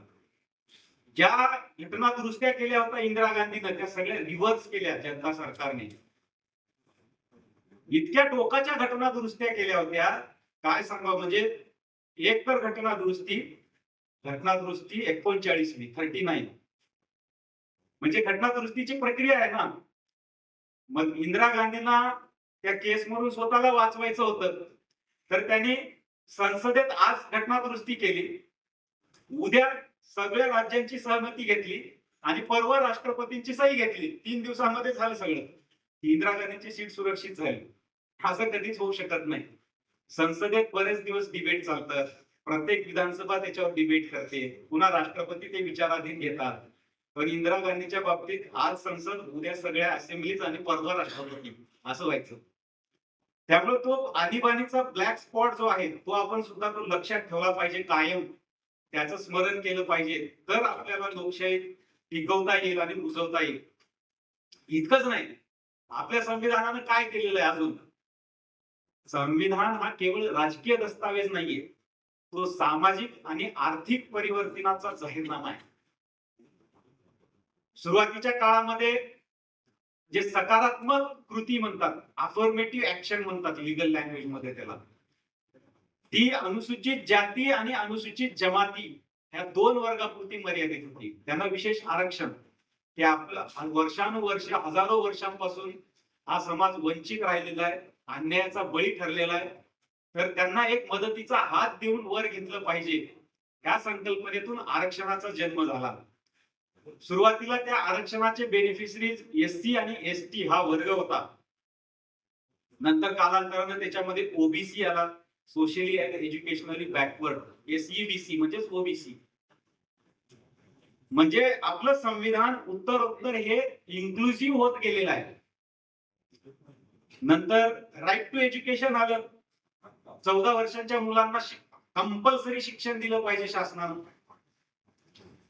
ज्या घटना दुरुस्त्या केल्या होत्या इंदिरा गांधीनं त्या सगळ्या रिव्हर्स केल्या जनता सरकारने. इतक्या टोकाच्या घटना दुरुस्त्या केल्या होत्या काय सांगा. म्हणजे एक तर घटना दुरुस्ती 39वी 39 म्हणजे घटना दुरुस्तीची प्रक्रिया आहे ना. मग इंदिरा गांधींना त्या केस मधून स्वतःला वाचवायचं होतं तर त्यांनी संसदेत आज घटना दुरुस्ती केली, उद्या सगळ्या राज्यांची सहमती घेतली आणि परवा राष्ट्रपतींची सही घेतली. 3 दिवसांमध्ये झालं सगळं. इंदिरा गांधींची सीट सुरक्षित झाली. असं कधीच होऊ शकत नाही. संसदेत बरेच दिवस डिबेट चालतात, प्रत्येक विधानसभा त्याच्यावर डिबेट करते, पुन्हा राष्ट्रपती ते विचाराधीन घेतात. पण इंदिरा गांधीच्या बाबतीत आज संसद, उद्या सगळ्या असेंब्लीज आणि परवा राष्ट्रपती असं व्हायचं. त्यामुळे तो आणीबाणीचा ब्लॅक स्पॉट जो आहे तो आपण सुद्धा तो लक्षात ठेवला पाहिजे कायम. त्याचं स्मरण केलं पाहिजे तर आपल्याला लोकशाही टिकवता येईल आणि रुजवता येईल. इतकंच नाही, आपल्या संविधानानं काय केलेलं आहे अजून. संविधान हा केवळ राजकीय दस्तावेज नाहीये, तो सामाजिक आणि आर्थिक परिवर्तनाचा जाहीरनामा आहे. सुरुवातीच्या काळामध्ये जे सकारात्मक कृती म्हणतात, अफर्मेटिव्ह ऍक्शन म्हणतात लीगल लँग्वेज मध्ये त्याला, ती अनुसूचित जाती आणि अनुसूचित जमाती ह्या 2 वर्गापुरती मर्यादित होती. त्यांना विशेष आरक्षण, की आपला वर्षानुवर्ष हजारो वर्षांपासून हा समाज वंचित राहिलेला आहे, अन्यायाचा बळी ठरलेला आहे, तर त्यांना एक मदतीचा हात देऊन वर घेतलं पाहिजे. या संकल्पनेतून आरक्षणाचा जन्म झाला. सुरुवातीला त्या आरक्षणाचे बेनिफिशरीज एससी आणि एसटी हा वर्ग होता. नंतर कालांतराने त्याच्यामध्ये ओबीसी आला, socially and educationally backward, SEBC म्हणजे ओबीसी. म्हणजे आपलं संविधान उत्तरोत्तर हे इन्क्लुसिव्ह होत गेलेलं आहे. नंतर राईट टू एज्युकेशन आलं. 14 वर्षांच्या मुलांना कंपल्सरी शिक्षण दिलं पाहिजे शासनानं.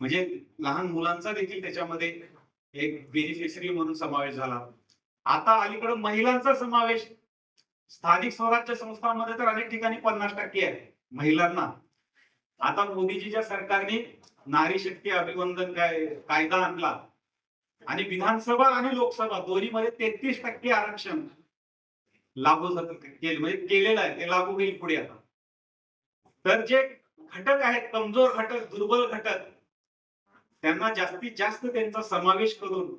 म्हणजे लहान मुलांचा देखील त्याच्यामध्ये एक बेनिफिशरी म्हणून समावेश झाला. आता अलीकडे महिलांचा समावेश स्थानिक स्वराज्य संस्थांमध्ये तर अनेक ठिकाणी 50% आहे महिलांना. आता मोदीजीच्या सरकारने नारी शक्ती अभिवंदन कायदा आणला आणि विधानसभा आणि लोकसभा दोन्हीमध्ये 33% आरक्षण लागू केलं, म्हणजे केलेलं आहे, ते लागू होईल पुढे आता. तर जे घटक आहेत, कमजोर घटक, दुर्बल घटक, त्यांना जास्तीत जास्त त्यांचा समावेश करून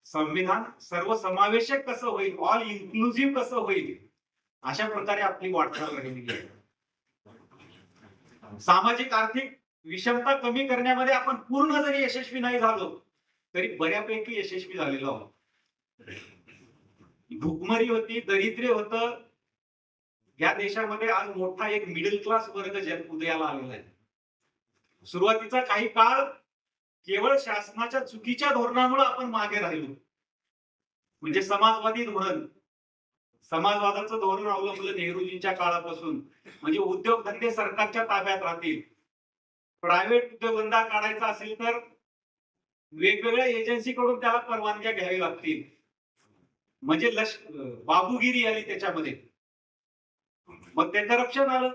संविधान सर्वसमावेशक कसं होईल, ऑल इन्क्लुसिव्ह कसं होईल, अशा प्रकारे आपली वाटचाल राहिलेली आहे. सामाजिक आर्थिक विषमता कमी करण्यामध्ये आपण पूर्ण जरी यशस्वी नाही झालो तरी बऱ्यापैकी यशस्वी झालेलो आहोत. भूकमरी होती, दारिद्र्य होतं. या देशामध्ये आज मोठा एक मिडल क्लास वर्ग उदयाला आलेला आहे. सुरुवातीचा काही काळ केवळ शासनाच्या चुकीच्या धोरणामुळे आपण मागे राहिलो. म्हणजे समाजवादी धोरण, समाजवादाचं धोरण अवलंबलं नेहरूजींच्या काळापासून. म्हणजे उद्योगधंदे सरकारच्या ताब्यात राहतील, प्रायव्हेट उद्योगधंदा काढायचा असेल तर वेगवेगळ्या एजन्सीकडून त्याला परवानग्या घ्यावी लागतील. म्हणजे बाबूगिरी आली त्याच्यामध्ये. मग ते करप्शन आलं.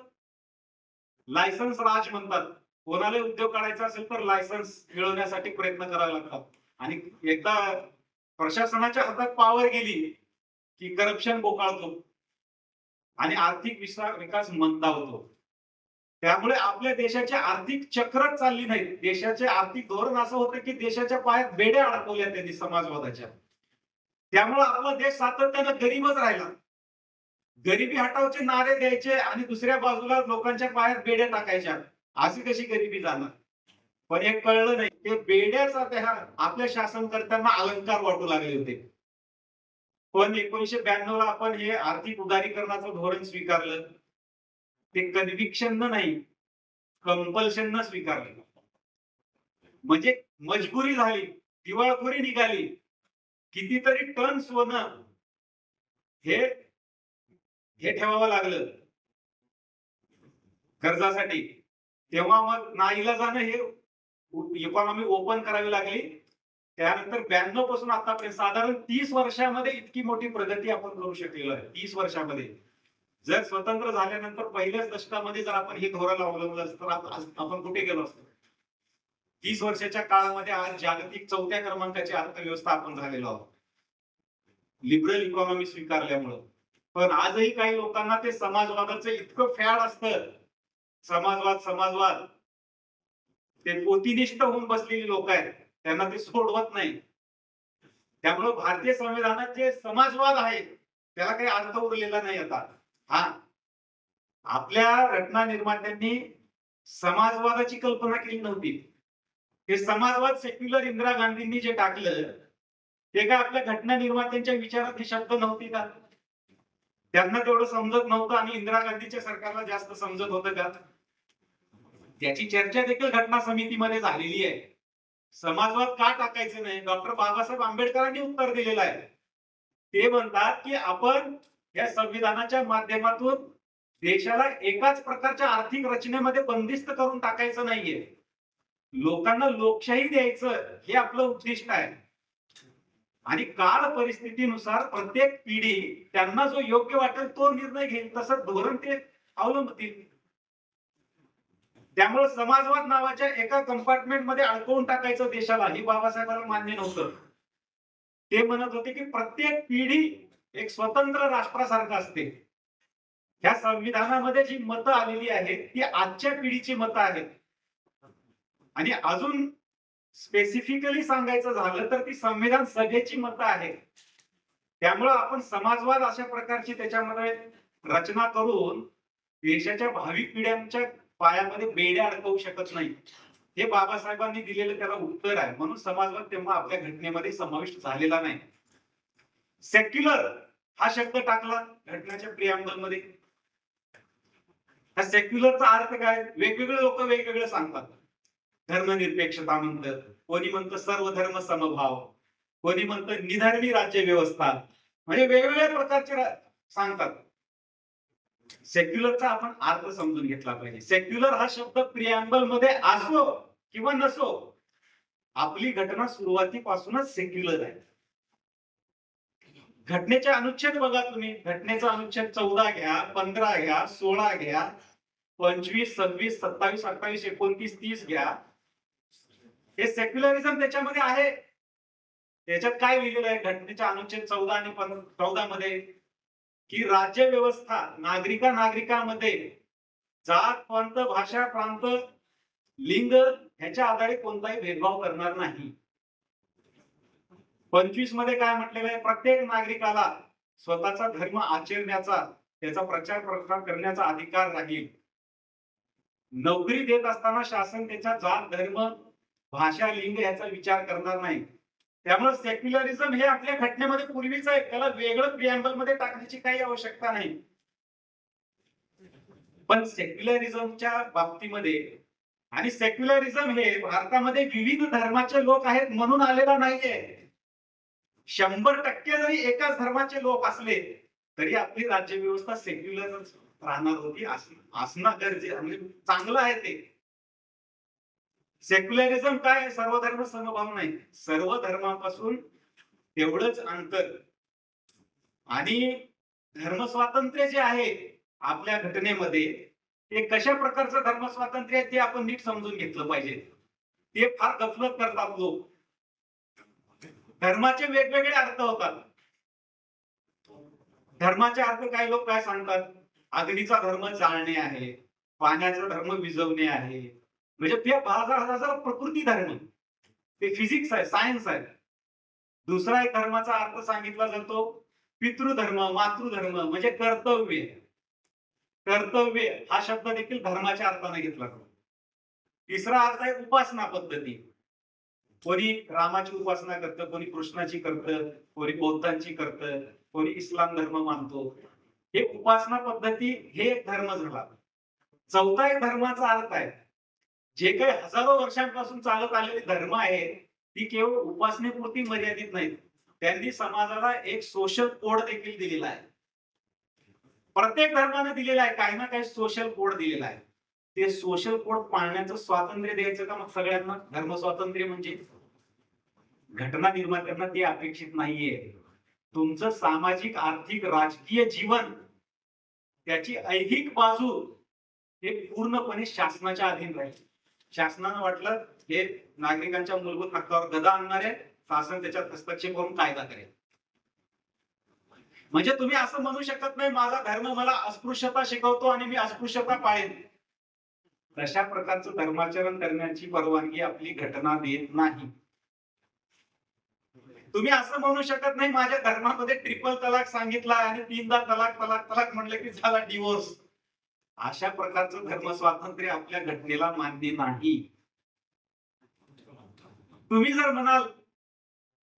लायसन्स राज म्हणतात. कोणाला उद्योग काढायचा असेल तर लायसन्स मिळवण्यासाठी प्रयत्न करावे लागतात. आणि एकदा प्रशासनाच्या हातात पॉवर गेली की करप्शन बोकाळतो आणि आर्थिक विकास मंदावतो. त्यामुळे आपल्या देशाची आर्थिक चक्रच चालली नाही. देशाचे आर्थिक धोरण असं होतं की देशाच्या पायात बेड्या अडकवल्या त्यांनी समाजवादाच्या. त्यामुळे आपला देश सातत्यानं गरीबच राहिला. गरिबी हटावचे नारे द्यायचे आणि दुसऱ्या बाजूला लोकांच्या पायात बेड्या टाकायच्या. अशी कशी गरिबी जाणार? पण हे कळलं नाही. ते बेड्याचा त्या आपल्या शासनकर्त्यांना अलंकार वाटू लागले होते. पण 1992 ला आपण हे आर्थिक उदारीकरणाचं धोरण स्वीकारलं. ते कन्व्हिक्शन नाही, कंपल्शन न स्वीकारलं. म्हणजे मजबुरी झाली, दिवाळखोरी निघाली. कितीतरी टन सोनं हे हे ठेवावं लागलं कर्जासाठी. तेव्हा मग नाईलाजानं हे इकॉनॉमी ओपन करावी लागली. त्यानंतर 92 पासून आतापर्यंत साधारण 30 वर्षामध्ये इतकी मोठी प्रगती आपण करू शकलेलो आहे. 30 वर्षामध्ये जर स्वतंत्र झाल्यानंतर पहिल्याच दशकामध्ये जर आपण हे धोरण अवलंबलं असतं तर आपण कुठे गेलो असतो? 30 वर्षाच्या काळामध्ये आज जागतिक 4थ्या क्रमांकाची अर्थव्यवस्था आपण झालेलो आहोत, लिबरल इकॉनॉमी स्वीकारल्यामुळं. पण आजही काही लोकांना ते समाजवादाचं इतकं फॅड असतं. समाजवाद समाजवाद ते पोतीनिष्ठ होऊन बसलेली लोक आहेत, त्यांना ते सोडवत नाही. त्यामुळे भारतीय संविधानात जे समाजवाद आहे त्याला काही अर्थ उरलेला नाही आता. हा, आपल्या घटना निर्मात्यांनी समाजवादाची कल्पना केली नव्हती. हे समाजवाद सेक्युलर इंदिरा गांधींनी जे टाकलं ते काय आपल्या घटना निर्मात्यांच्या विचारात हे शब्द नव्हते का? त्यांना तेवढं समजत नव्हतं आणि इंदिरा गांधीच्या सरकारला जास्त समजत होतं का? त्याची चर्चा देखील घटना समितीमध्ये झालेली आहे. समाजवाद का टाकायचं नाही? डॉक्टर बाबासाहेब आंबेडकरांनी उत्तर दिलेलं आहे. ते म्हणतात की आपण या संविधानाच्या माध्यमातून देशाला एकाच प्रकारच्या आर्थिक रचनेमध्ये बंदिस्त करून टाकायचं नाहीये. लोकांना लोकशाही द्यायचं हे आपलं उद्दिष्ट आहे. आणि काळ परिस्थितीनुसार प्रत्येक पिढी त्यांना जो योग्य वाटेल तो निर्णय घेईल, तसं धोरण ते अवलंबतील. त्यामुळे समाजवाद नावाच्या एका कंपार्टमेंट मध्ये अडकवून टाकायचं देशाला हे बाबासाहेबांना मान्य नव्हतं. ते म्हणत होते की प्रत्येक पिढी एक स्वतंत्र राष्ट्रासारखं असते. ह्या संविधानामध्ये जी मतं आलेली आहेत ती आजच्या पिढीची मतं आहेत. आणि अजून स्पेसिफिकली सांगायचं झालं तर ती संविधान सभेची मतं आहेत. त्यामुळं आपण समाजवाद अशा प्रकारची त्याच्यामध्ये रचना करून देशाच्या भावी पिढ्यांच्या पायामध्ये बेड्या अडकवू शकत नाही. हे बाबासाहेबांनी दिलेलं त्याला उत्तर आहे. म्हणून समाजवाद तेव्हा आपल्या घटनेमध्ये समाविष्ट झालेला नाही. सेक्युलर हा शब्द टाकला घटनेच्या प्रिअम्बल मध्ये. सेक्युलरचा अर्थ काय? वेगवेगळे लोक वेगवेगळे सांगतात. धर्मनिरपेक्षता म्हणतात, कोणी म्हणतं सर्व धर्म समभाव, कोणी म्हणतं निधर्मी राज्य व्यवस्था, म्हणजे वेगवेगळ्या प्रकारचे सांगतात. सेक्युलरचा आपण अर्थ समजून घेतला पाहिजे. सेक्युलर हा शब्द प्रिअम्बल मध्ये असो किंवा नसो, आपली घटना सुरुवातीपासूनच सेक्युलर आहे. घटनेचे अनुच्छेद बघा तुम्ही. घटनेचा अनुच्छेद 14 घ्या, 15 घ्या, 16 घ्या, 25, 26, 27, 28, 29, 30 घ्या. हे सेक्युलरिझम त्याच्यामध्ये आहे. त्याच्यात काय लिहिलेलं आहे घटनेच्या अनुच्छेद 14 आणि 14 मध्ये? की राज्य व्यवस्था नागरिकांमध्ये जात, पंथ, भाषा, प्रांत, लिंग ह्याच्या आधारे कोणताही भेदभाव करणार नाही. 25 मध्ये काय म्हटलेलं आहे? प्रत्येक नागरिकाला स्वतःचा धर्म आचरण्याचा, त्याचा प्रचार प्रसार करण्याचा अधिकार राहील. नोकरी देत असताना शासन त्याच्या जात, धर्म, भाषा, लिंग याचा विचार करणार नाही. त्यामुळे सेक्युलरिझम हे आपल्या घटनेमध्ये पूर्वीच आहे. त्याला वेगळं प्रिअम्बल मध्ये टाकण्याची काही आवश्यकता नाही. पण सेक्युलरिझमच्या बाबतीमध्ये, आणि सेक्युलरिझम हे भारतामध्ये विविध धर्माचे लोक आहेत म्हणून आलेला नाहीये. 100% जरी एकाच धर्माचे लोक असले तरी आपली राज्यव्यवस्था सेक्युलर राहणार होती. असणं गरजेचं, म्हणजे चांगलं आहे ते. सेक्युलरिझम काय? सर्व धर्म समभाव नाही. सर्व धर्मापासून तेवढंच अंतर. आणि धर्म स्वातंत्र्य जे आहे आपल्या घटनेमध्ये, ते कशा प्रकारचं धर्म स्वातंत्र्य आहे ते आपण नीट समजून घेतलं पाहिजे. ते फार गफलत करतात लोक. धर्माचे वेगवेगळे अर्थ होतात. धर्माचे अर्थ काही लोक काय सांगतात? अग्नीचा धर्म जाळणे आहे, पाण्याचा धर्म विझवणे आहे, म्हणजे ते प्रकृती धर्म, ते फिजिक्स आहे, सायन्स आहे. दुसरा एक धर्माचा अर्थ सांगितला जातो पितृधर्म, मातृधर्म म्हणजे कर्तव्य. कर्तव्य हा शब्द देखील धर्माच्या अर्थाने घेतला जातो. तिसरा अर्थ आहे उपासना पद्धती. कोणी रामाची उपासना करतं, कोणी कृष्णाची करतं, कोणी बौद्धांची करतं, कोणी इस्लाम धर्म मानतो. हे उपासना पद्धती हे एक धर्म झाला. चौथा एक धर्माचा अर्थ आहे, जे काही हजारो वर्षांपासून चालत आलेले धर्म आहेत ती केवळ उपासनेपुरती मर्यादित नाहीत. त्यांनी समाजाला एक सोशल कोड देखील दिलेला आहे. प्रत्येक धर्माने दिलेला आहे, काही ना काही सोशल कोड दिलेला आहे. ते सोशल कोड पाळण्याचं स्वातंत्र्य द्यायचं का मग सगळ्यांना? धर्म स्वातंत्र्य म्हणजे घटना निर्मात्यांना ते अपेक्षित नाहीये. तुमचं सामाजिक, आर्थिक, राजकीय जीवन, त्याची ऐहिक बाजू हे पूर्णपणे शासनाच्या अधीन राहील. शासनानं वाटलं हे नागरिकांच्या मूलभूत हक्कावर गदा आणणार आहे, शासन त्याच्यात हस्तक्षेप करून कायदा करेल. म्हणजे तुम्ही असं म्हणू शकत नाही माझा धर्म मला अस्पृश्यता शिकवतो आणि मी अस्पृश्यता पाळेन. तशा प्रकारचं धर्माचरण करण्याची परवानगी आपली घटना देत नाही. तुम्ही असं म्हणू शकत नाही माझ्या धर्मामध्ये ट्रिपल तलाक सांगितला आणि तीनदा तलाक तलाक तलाक म्हणलं की झाला डिवोर्स. अशा प्रकारचं धर्म स्वातंत्र्य आपल्या घटनेला मान्य नाही. तुम्ही जर म्हणाल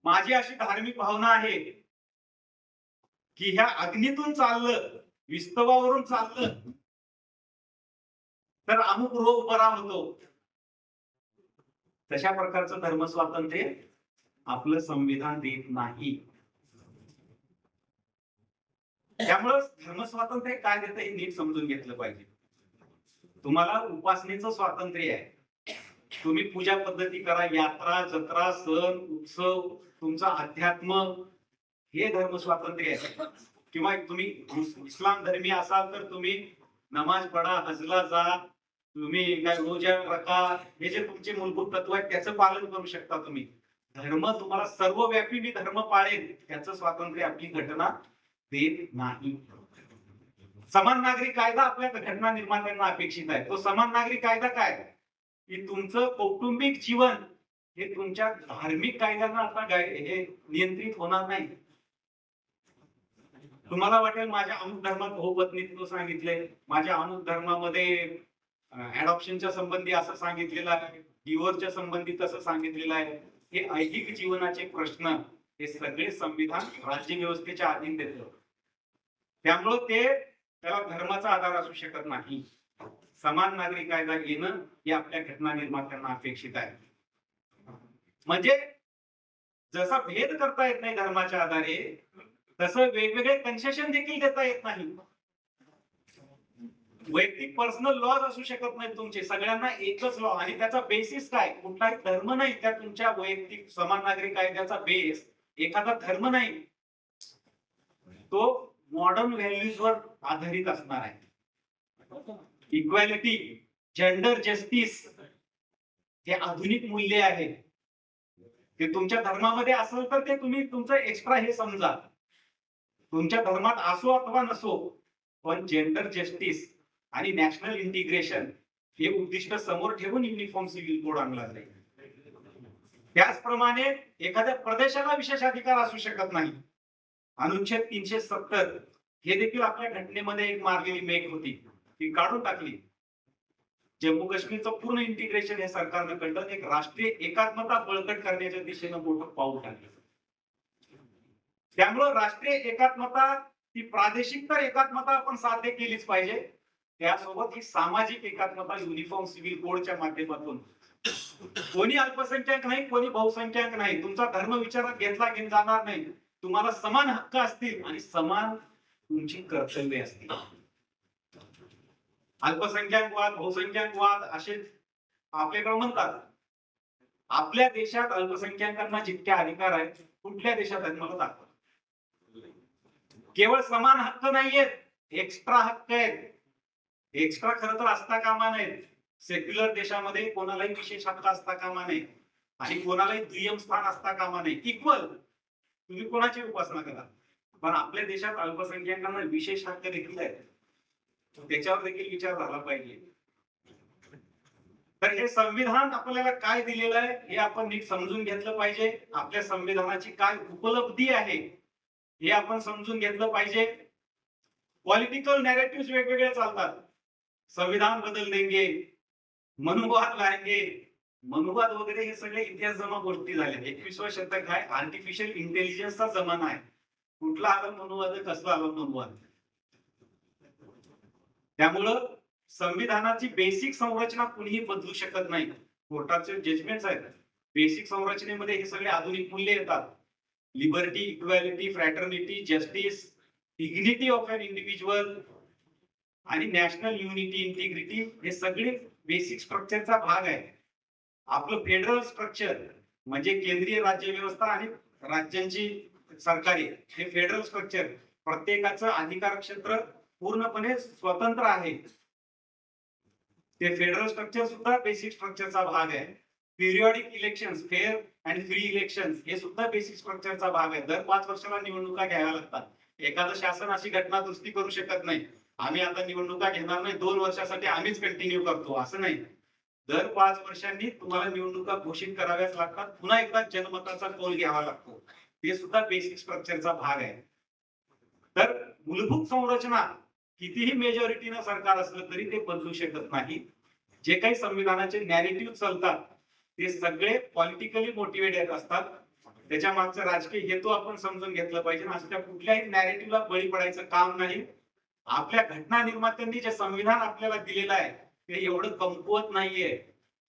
माझी अशी धार्मिक भावना आहे की ह्या अग्नीतून चाललं, विस्तवावरून चाललं तर अमुक रोग बरा होतो, तशा प्रकारचं धर्म स्वातंत्र्य आपलं संविधान देत नाही. त्यामुळे धर्म स्वातंत्र्य काय देतं हे नीट समजून घेतलं पाहिजे. तुम्हाला उपासनेचं स्वातंत्र्य आहे, तुम्ही पूजा पद्धती करा, यात्रा, जत्रा, सण, उत्सव, तुमचा अध्यात्म, हे धर्म स्वातंत्र्य आहे. किंवा तुम्ही इस्लाम धर्मी असाल तर तुम्ही नमाज पढा, हजला जा, तुम्ही काय रोजा रखा, हे जे तुमचे मूलभूत तत्व आहेत त्याचं पालन करू शकता तुम्ही. धर्म तुम्हाला सर्वव्यापी मी धर्म पाळेन त्याचं स्वातंत्र्य आपली घटना देत नाही. समान नागरिक कायदा आपल्या घटना निर्मात्यांना अपेक्षित आहे. तो समान नागरिक कायदा काय की तुमचं कौटुंबिक जीवन हे तुमच्या धार्मिक कायद्यांना आता हे नियंत्रित होणार नाही. तुम्हाला वाटेल माझ्या अमुक धर्मात बहुपत्नीत्व सांगितलंय, माझ्या अमुक धर्मामध्ये ऍडॉप्शनच्या संबंधी असं सांगितलेलं आहे, डिवोर्सच्या संबंधी तसं सांगितलेलं आहे. हे ऐहिक जीवनाचे प्रश्न हे सगळे संविधान राज्यव्यवस्थेच्या अधीन देतं. त्यामुळं त्याला धर्माचा आधार असू शकत नाही. समान नागरिक कायदा घेणं हे आपल्या घटना निर्मात्यांना अपेक्षित आहे. म्हणजे जसा भेद करता येत नाही धर्माच्या आधारे, तसं वेगवेगळे कन्सेशन देखील देता येत नाही. वैयक्तिक पर्सनल लॉज असू शकत नाही तुमचे, सगळ्यांना एकच लॉ. आणि त्याचा बेसिस काय? कुठलाही धर्म नाही. त्या तुमच्या वैयक्तिक समान नागरिक कायद्याचा बेस एखादा धर्म नाही, तो मॉडर्न व्हॅल्यूजवर आधारित असणार आहे. इक्वॅलिटी, जेंडर जस्टिस हे आधुनिक मूल्य आहे. ते तुमच्या धर्मामध्ये असेल तर ते तुम्ही तुमचं एक्स्ट्रा हे समजा. तुमच्या धर्मात असो अथवा नसो, पण जेंडर जस्टिस आणि नॅशनल इंटिग्रेशन हे उद्दिष्ट समोर ठेवून युनिफॉर्म सिव्हिल कोड आणला जाईल. त्याचप्रमाणे एखाद्या प्रदेशाला विशेष अधिकार असू शकत नाही. अनुच्छेद 370 हे देखील आपल्या घटनेमध्ये एक मारलेली मेघ होती, ती काढून टाकली. जम्मू काश्मीरचं पूर्ण इंटिग्रेशन हे सरकारनं कळलं, एक राष्ट्रीय एकात्मता बळकट करण्याच्या दिशेनं मोठं पाऊल टाकलं. त्यामुळं राष्ट्रीय एकात्मता, ती प्रादेशिक तर एकात्मता आपण साध्य केलीच पाहिजे, त्यासोबत ही सामाजिक एकात्मता युनिफॉर्म सिव्हिल कोडच्या माध्यमातून. कोणी अल्पसंख्याक नाही, कोणी बहुसंख्याक नाही, तुमचा धर्म विचारात घेतला जाणार नाही. तुम्हाला समान हक्क असतील आणि समान तुमची कर्तव्य असतील. अल्पसंख्याकवाद, बहुसंख्याकवाद असे आपल्याकडे म्हणतात. आपल्या देशात अल्पसंख्याकांना जितके अधिकार आहेत कुठल्या देशात आहेत मला दाखवा. केवळ समान हक्क नाहीयेत, एक्स्ट्रा हक्क आहेत. एक्स्ट्रा खरं तर असता कामा नयेत. सेक्युलर देशामध्ये कोणालाही विशेष हक्क असता कामा नये आणि कोणालाही दुय्यम स्थान असता कामा नये. इक्वल तुम्ही कोणाची उपासना करा, पण आपल्या देशात अल्पसंख्याकांना विशेष हक्क देखील आहेत, त्याच्यावर देखील विचार झाला पाहिजे. तर हे संविधान आपल्याला काय दिलेलं आहे हे आपण नीट समजून घेतलं पाहिजे. आपल्या संविधानाची काय उपलब्धी आहे हे आपण समजून घेतलं पाहिजे. पॉलिटिकल नॅरेटिव्ह वेगवेगळे चालतात. संविधान बदल देंगे, मनुवाद लाएंगे, मनुवाद वगैरे हे सगळे इतिहास जमा गोष्टी झाल्या. 21वे शतक आहे, आर्टिफिशियल इंटेलिजन्सचा जमाना आहे. कुठला आला मनुवाद, कसला आला मनुवाद. त्यामुळं संविधानाची बेसिक संरचना कुणीही बदलू शकत नाही. कोर्टाचे जजमेंट्स आहेत. बेसिक संरचनेमध्ये हे सगळे आधुनिक मूल्य येतात. Liberty, equality, fraternity, justice, dignity of an individual आणि नॅशनल युनिटी, इंटिग्रिटी हे सगळे बेसिक स्ट्रक्चरचा भाग आहे. आपलं फेडरल स्ट्रक्चर म्हणजे केंद्रीय राज्य व्यवस्था आणि राज्यांची सरकारी हे फेडरल स्ट्रक्चर, प्रत्येकाचं अधिकार क्षेत्र पूर्णपणे स्वतंत्र आहे. ते फेडरल स्ट्रक्चर सुद्धा बेसिक स्ट्रक्चरचा भाग आहे. Periodic elections, fair and free elections हे सुद्धा बेसिक स्ट्रक्चरचा भाग आहे. दर 5 वर्षाला निवडणुका घ्याव्या लागतात. एखादं शासन अशी घटना दुरुस्ती करू शकत नाही, आम्ही आता निवडणुका घेणार नाही, 2 वर्षासाठी आम्हीच कंटिन्यू करतो, असं नाही. दर 5 वर्षांनी तुम्हाला निवडणुका घोषित कराव्याच लागतात. पुन्हा एकदा जनमताचा कौल घ्यावा लागतो. ते सुद्धा बेसिक स्ट्रक्चरचा भाग आहे. तर मूलभूत संरचना कितीही मेजॉरिटीनं सरकार असलं तरी ते बदलू शकत नाही. जे काही संविधानाचे नॅरेटिव्ह चालतात ते सगळे पॉलिटिकली मोटिवेटेड असतात. त्याच्या मागचा राजकीय हेतू आपण समजून घेतलं पाहिजे. अशा कुठल्याही नॅरेटिव्हला बळी पडायचं काम नाही. आपल्या घटना निर्मात्यांनी जे संविधान आपल्याला दिलेलं आहे ते एवढं कमकुवत नाहीये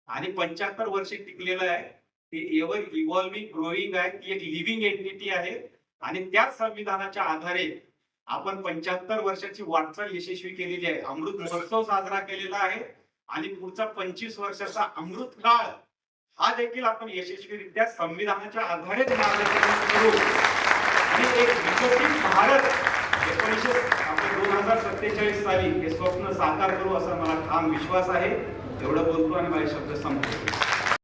आणि 75 वर्षे टिकलेलं आहे. ते एव्हर इव्हॉल्विंग, ग्रोईंग आहे. ती एक लिव्हिंग एंटिटी आहे आणि त्याच संविधानाच्या आधारे आपण 75 वर्षाची वाटचाल यशस्वी केलेली आहे. अमृत महोत्सव साजरा केलेला आहे आणि पुढचा 25 वर्षाचा अमृत काळ हा देखील आपण यशस्वीरित्या संविधानाच्या आधारे मार्गक्रमण करू आणि एक विकसित भारत 2047 साली हे स्वप्न साकार करू असा मला ठाम विश्वास आहे. एवढं बोलतो आणि माझे शब्द संपतो.